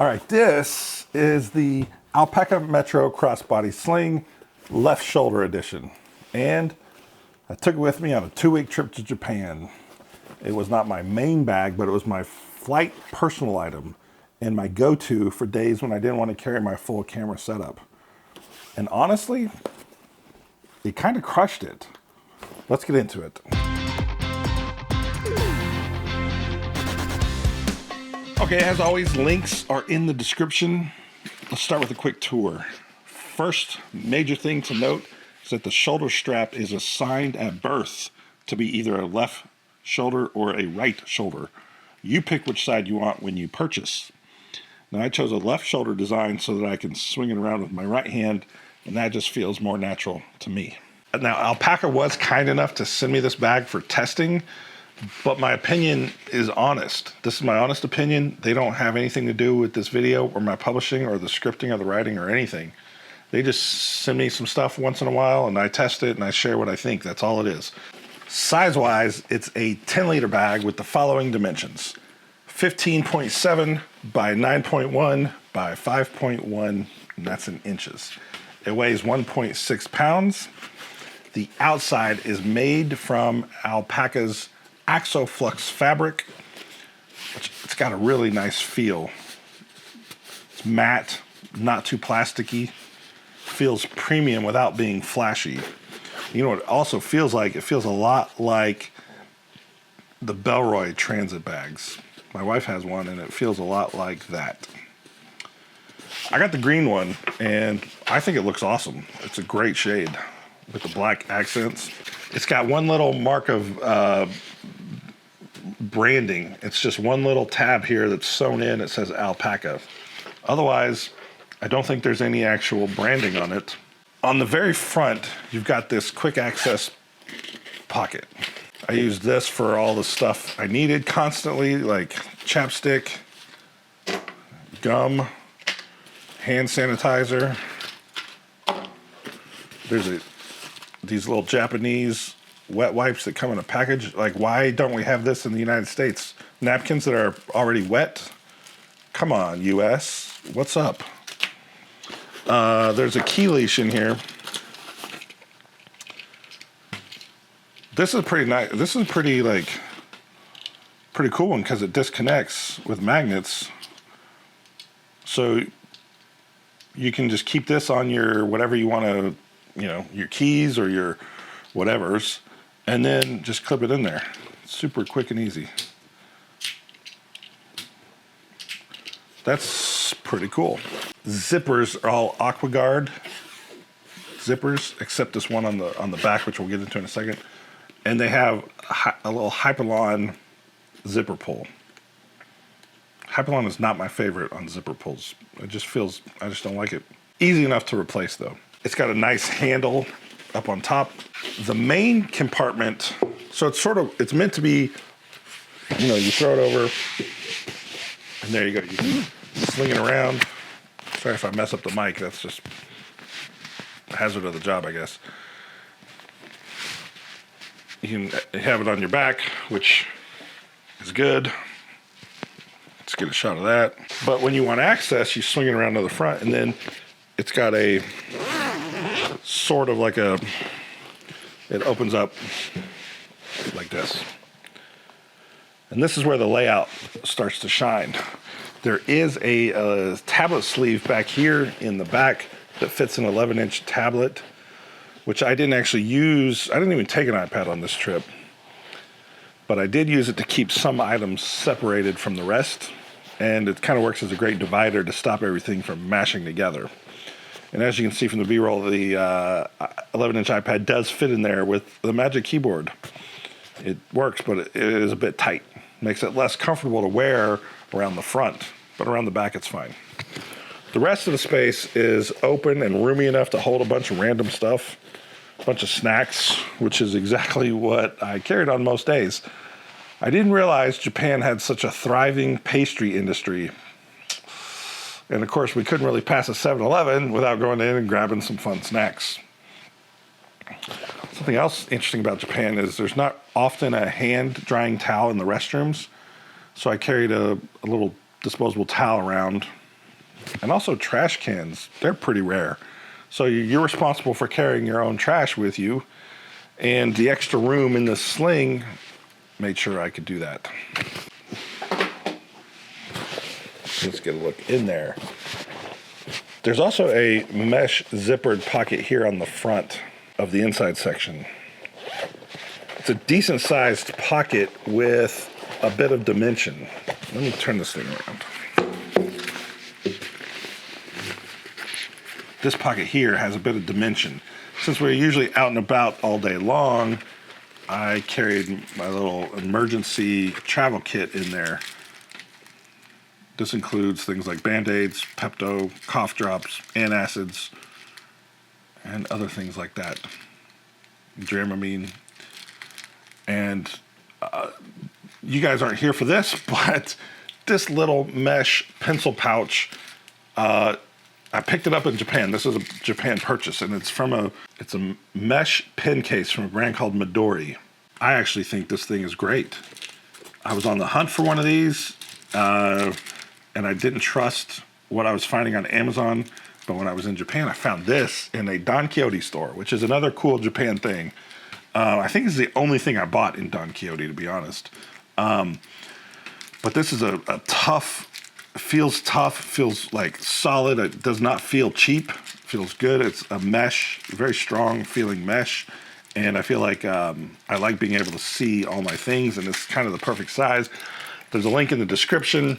All right, this is the Alpaka Metro Crossbody Sling left shoulder edition. And I took it with me on a 2-week trip to Japan. It was not my main bag, but it was my flight personal item and my go-to for days when I didn't want to carry my full camera setup. And honestly, it kind of crushed it. Let's get into it. Okay, as always, links are in the description. Let's start with a quick tour. First major thing to note is that the shoulder strap is assigned at birth to be either a left shoulder or a right shoulder. You pick which side you want when you purchase. Now, I chose a left shoulder design so that I can swing it around with my right hand, and that just feels more natural to me. Now, Alpaka was kind enough to send me this bag for testing, but my opinion is honest. This is my honest opinion. They don't have anything to do with this video or my publishing or the scripting or the writing or anything. They just send me some stuff once in a while and I test it and I share what I think. That's all it is. Size-wise, it's a 10-liter bag with the following dimensions: 15.7 by 9.1 by 5.1, and that's in inches. It weighs 1.6 pounds. The outside is made from Alpaka's Axoflux fabric. It's got a really nice feel. It's matte, not too plasticky. Feels premium without being flashy. You know what it also feels like? It feels a lot like the Bellroy transit bags. My wife has one and it feels a lot like that. I got the green one and I think it looks awesome. It's a great shade with the black accents. It's got one little mark of branding. It's just one little tab here that's sewn in. It says Alpaka. Otherwise, I don't think there's any actual branding on it. On the very front, you've got this quick access pocket. I used this for all the stuff I needed constantly, like chapstick, gum, hand sanitizer. There's these little Japanese wet wipes that come in a package. Like, why don't we have this in the United States? Napkins that are already wet? Come on, US. What's up? There's a key leash in here. This is pretty nice. This is pretty cool one because it disconnects with magnets. So you can just keep this on your whatever you want to, your keys or your whatevers, and then just clip it in there. Super quick and easy. That's pretty cool. Zippers are all AquaGuard zippers, except this one on the back, which we'll get into in a second. And they have a little Hypalon zipper pull. Hypalon is not my favorite on zipper pulls. I just don't like it. Easy enough to replace though. It's got a nice handle up on top. The main compartment, so it's meant to be, you throw it over and there you go. You can sling it around. Sorry if I mess up the mic, that's just a hazard of the job, I guess. You can have it on your back, which is good. Let's get a shot of that. But when you want access, you swing it around to the front, and then it's got a sort of like it opens up like this. And this is where the layout starts to shine. There is a tablet sleeve back here in the back that fits an 11-inch tablet, which I didn't actually use. I didn't even take an iPad on this trip, but I did use it to keep some items separated from the rest, and it kind of works as a great divider to stop everything from mashing together. And as you can see from the B-roll, the 11-inch iPad does fit in there with the Magic Keyboard. It works, but it is a bit tight. Makes it less comfortable to wear around the front, but around the back it's fine. The rest of the space is open and roomy enough to hold a bunch of random stuff, a bunch of snacks, which is exactly what I carried on most days. I didn't realize Japan had such a thriving pastry industry. And of course, we couldn't really pass a 7-Eleven without going in and grabbing some fun snacks. Something else interesting about Japan is there's not often a hand drying towel in the restrooms. So I carried a little disposable towel around And also trash cans, they're pretty rare. So you're responsible for carrying your own trash with you. And the extra room in the sling made sure I could do that. Let's get a look in there. There's also a mesh zippered pocket here on the front of the inside section. It's a decent sized pocket with a bit of dimension. Let me turn this thing around. This pocket here has a bit of dimension. Since we're usually out and about all day long, I carried my little emergency travel kit in there. This includes things like Band-Aids, Pepto, cough drops, antacids, and other things like that. Dramamine. And you guys aren't here for this, but this little mesh pencil pouch, I picked it up in Japan. This is a Japan purchase, and it's a mesh pen case from a brand called Midori. I actually think this thing is great. I was on the hunt for one of these, and I didn't trust what I was finding on Amazon, but when I was in Japan, I found this in a Don Quixote store, which is another cool Japan thing. I think it's the only thing I bought in Don Quixote, to be honest. But this is a tough, feels like solid. It does not feel cheap, feels good. It's a mesh, very strong feeling mesh. And I feel like I like being able to see all my things, and it's kind of the perfect size. There's a link in the description,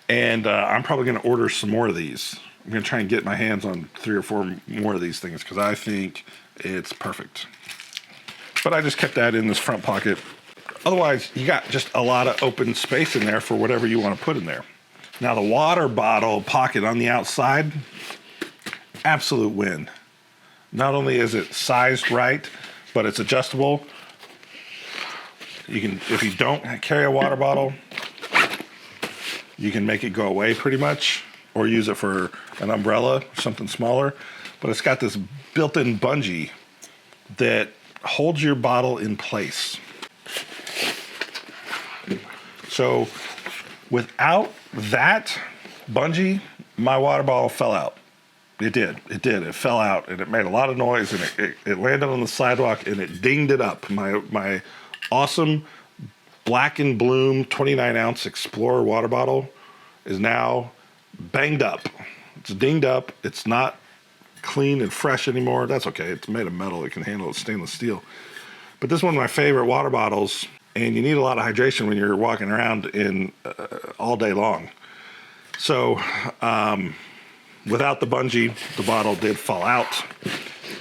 and I'm probably going to order some more of these. I'm going to try and get my hands on 3 or 4 more of these things because I think it's perfect. But I just kept that in this front pocket. Otherwise, you got just a lot of open space in there for whatever you want to put in there. Now, the water bottle pocket on the outside, absolute win. Not only is it sized right, but it's adjustable. You can, if you don't carry a water bottle, you can make it go away pretty much, or use it for an umbrella, something smaller. But it's got this built-in bungee that holds your bottle in place. So without that bungee, my water bottle fell out. It did. It fell out, and it made a lot of noise, and it landed on the sidewalk, and it dinged it up. My awesome Black and Bloom 29-ounce Explorer water bottle is now banged up. It's dinged up. It's not clean and fresh anymore. That's okay. It's made of metal. It can handle stainless steel. But this is one of my favorite water bottles, and you need a lot of hydration when you're walking around in all day long. So without the bungee, the bottle did fall out.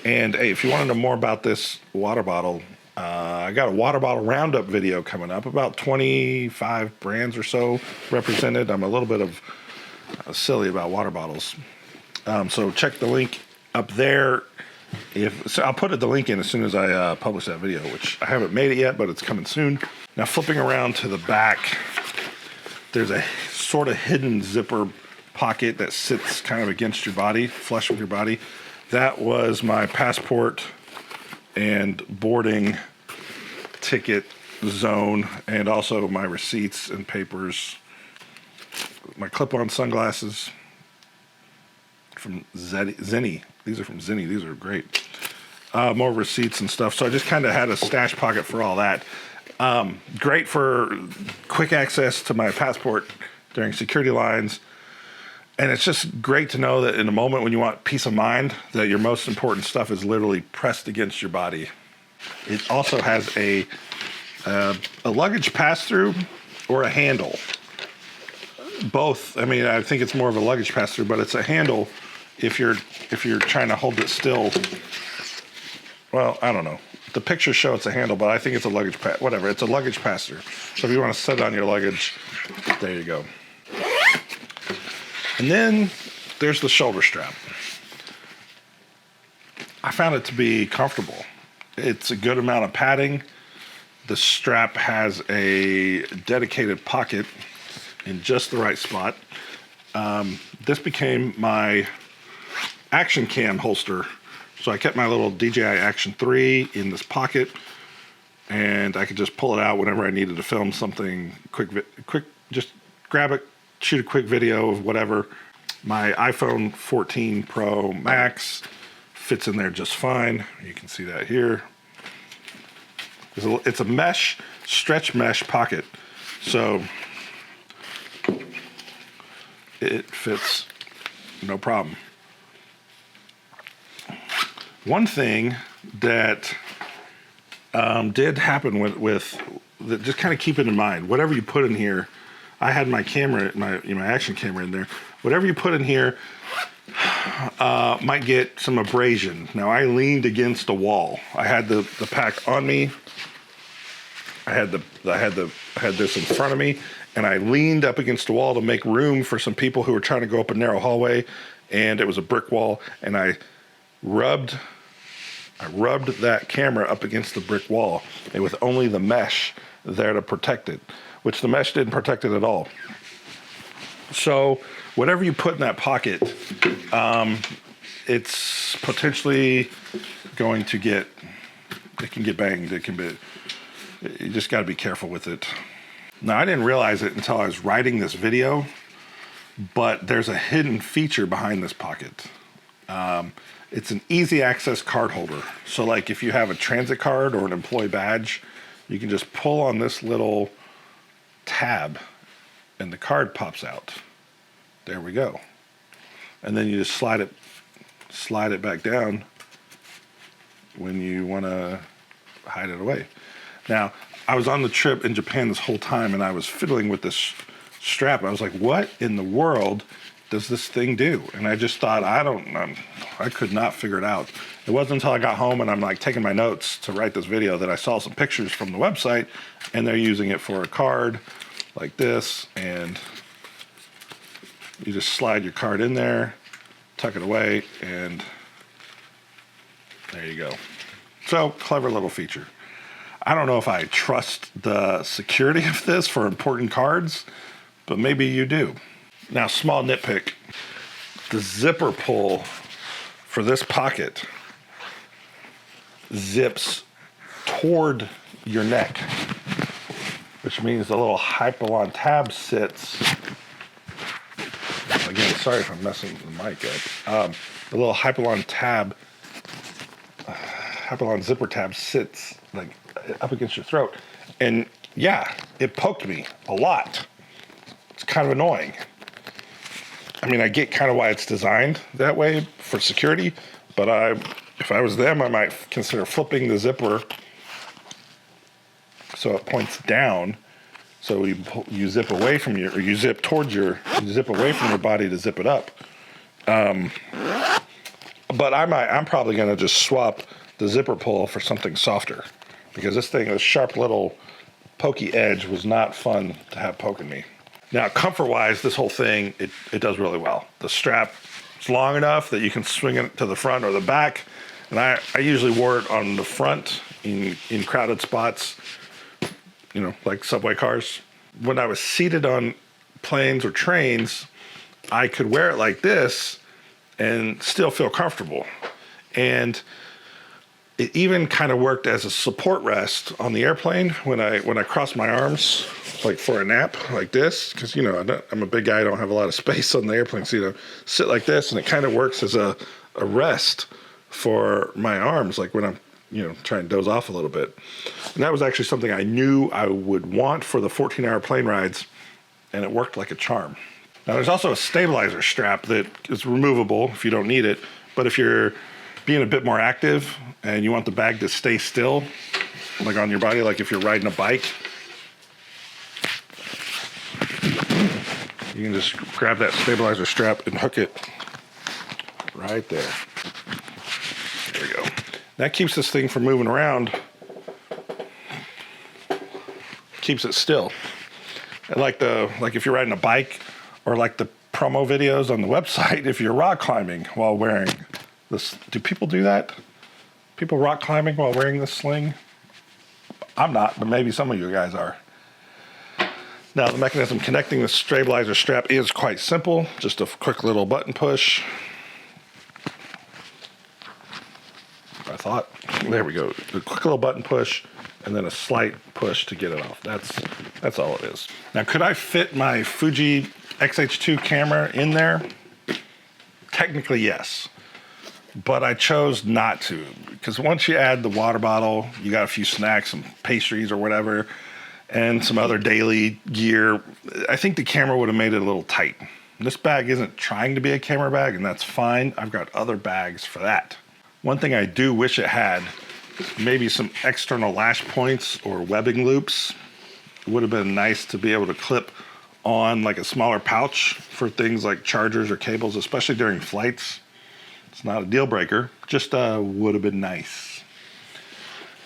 And hey, if you want to know more about this water bottle, I got a water bottle roundup video coming up, about 25 brands or so represented. I'm a little bit of silly about water bottles. So check the link up there. So I'll put the link in as soon as I publish that video, which I haven't made it yet, but it's coming soon. Now, flipping around to the back, there's a sort of hidden zipper pocket that sits kind of against your body, flush with your body. That was my passport and boarding ticket zone, and also my receipts and papers, my clip-on sunglasses from Zenni. These are from Zenni. These are great. More receipts and stuff. So I just kind of had a stash pocket for all that. Great for quick access to my passport during security lines. And it's just great to know that in a moment when you want peace of mind, that your most important stuff is literally pressed against your body. It also has a luggage pass-through or a handle. Both. I mean, I think it's more of a luggage pass-through, but it's a handle if you're trying to hold it still. Well, I don't know. The pictures show it's a handle, but I think it's a luggage whatever. It's a luggage pass-through. So if you want to set it on your luggage, there you go. And then there's the shoulder strap. I found it to be comfortable. It's a good amount of padding. The strap has a dedicated pocket in just the right spot. This became my action cam holster. So I kept my little DJI Action 3 in this pocket, and I could just pull it out whenever I needed to film something quick, just grab it, shoot a quick video of whatever. My iPhone 14 Pro Max fits in there just fine. You can see that here. It's a mesh, stretch mesh pocket. So it fits no problem. One thing that did happen with that, just kind of keep it in mind, whatever you put in here, I had my camera, my action camera in there. Whatever you put in here might get some abrasion. Now I leaned against a wall. I had the pack on me. I had this in front of me, and I leaned up against the wall to make room for some people who were trying to go up a narrow hallway, and it was a brick wall, and I rubbed that camera up against the brick wall, and with only the mesh there to protect it, which the mesh didn't protect it at all. So whatever you put in that pocket, it's potentially going to get banged. You just got to be careful with it. Now, I didn't realize it until I was writing this video, but there's a hidden feature behind this pocket. It's an easy access card holder. So like if you have a transit card or an employee badge, you can just pull on this little tab and the card pops out. There we go. And then you just slide it back down when you want to hide it away. Now, I was on the trip in Japan this whole time, and I was fiddling with this strap. I was like, what in the world does this thing do? And I just thought, I could not figure it out. It wasn't until I got home and I'm like taking my notes to write this video that I saw some pictures from the website, and they're using it for a card like this, and you just slide your card in there, tuck it away, and there you go. So, clever little feature. I don't know if I trust the security of this for important cards, but maybe you do. Now, small nitpick. The zipper pull for this pocket zips toward your neck, which means the little Hypalon tab sits. Again, sorry if I'm messing the mic up. The little Hypalon zipper tab sits like up against your throat. And yeah, it poked me a lot. It's kind of annoying. I mean, I get kind of why it's designed that way for security, but if I was them, I might consider flipping the zipper so it points down. So you zip away from you zip away from your body to zip it up. But I'm probably going to just swap the zipper pull for something softer, because this sharp little pokey edge was not fun to have poking me. Now, comfort-wise, this whole thing, it does really well. The strap is long enough that you can swing it to the front or the back, and I usually wore it on the front in crowded spots, like subway cars. When I was seated on planes or trains, I could wear it like this and still feel comfortable. And it even kind of worked as a support rest on the airplane when I crossed my arms, like for a nap, like this, because I'm a big guy, I don't have a lot of space on the airplane, so sit like this, and it kind of works as a rest for my arms, like when I'm trying to doze off a little bit. And that was actually something I knew I would want for the 14-hour plane rides, and it worked like a charm. Now, there's also a stabilizer strap that is removable if you don't need it, but if you're being a bit more active and you want the bag to stay still, like on your body, like if you're riding a bike, you can just grab that stabilizer strap and hook it right there. There we go. That keeps this thing from moving around, keeps it still. And like if you're riding a bike, or like the promo videos on the website, if you're rock climbing while wearing this. Do people do that? People rock climbing while wearing this sling? I'm not, but maybe some of you guys are. Now, the mechanism connecting the stabilizer strap is quite simple. Just a quick little button push. I thought. There we go. A quick little button push, and then a slight push to get it off. That's all it is. Now, could I fit my Fuji X-H2 camera in there? Technically, yes. But I chose not to, because once you add the water bottle, you got a few snacks, some pastries or whatever, and some other daily gear. I think the camera would have made it a little tight. This bag isn't trying to be a camera bag, and that's fine. I've got other bags for that. One thing I do wish it had, maybe some external lash points or webbing loops. It would have been nice to be able to clip on like a smaller pouch for things like chargers or cables, especially during flights. It's not a deal breaker, just would have been nice.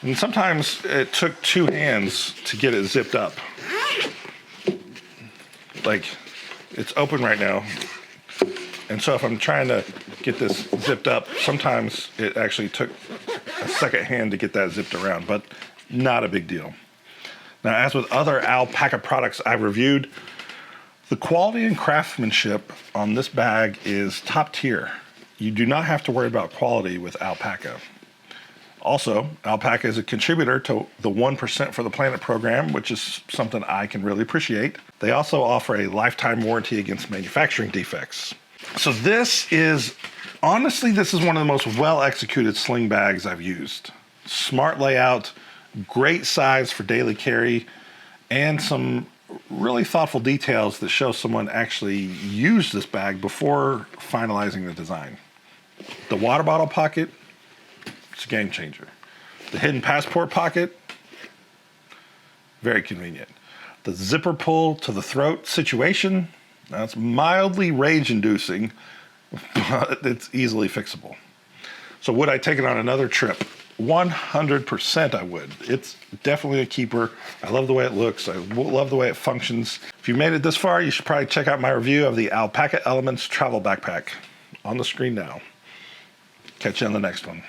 And sometimes it took two hands to get it zipped up. Like, it's open right now. And so if I'm trying to get this zipped up, sometimes it actually took a second hand to get that zipped around, but not a big deal. Now, as with other Alpaka products I've reviewed, the quality and craftsmanship on this bag is top tier. You do not have to worry about quality with Alpaka. Also, Alpaka is a contributor to the 1% for the Planet program, which is something I can really appreciate. They also offer a lifetime warranty against manufacturing defects. So honestly, this is one of the most well-executed sling bags I've used. Smart layout, great size for daily carry, and some really thoughtful details that show someone actually used this bag before finalizing the design. The water bottle pocket, it's a game changer. The hidden passport pocket, very convenient. The zipper pull to the throat situation, that's mildly rage-inducing, but it's easily fixable. So would I take it on another trip? 100% I would. It's definitely a keeper. I love the way it looks. I love the way it functions. If you made it this far, you should probably check out my review of the Alpaka Elements travel backpack on the screen now. Catch you on the next one.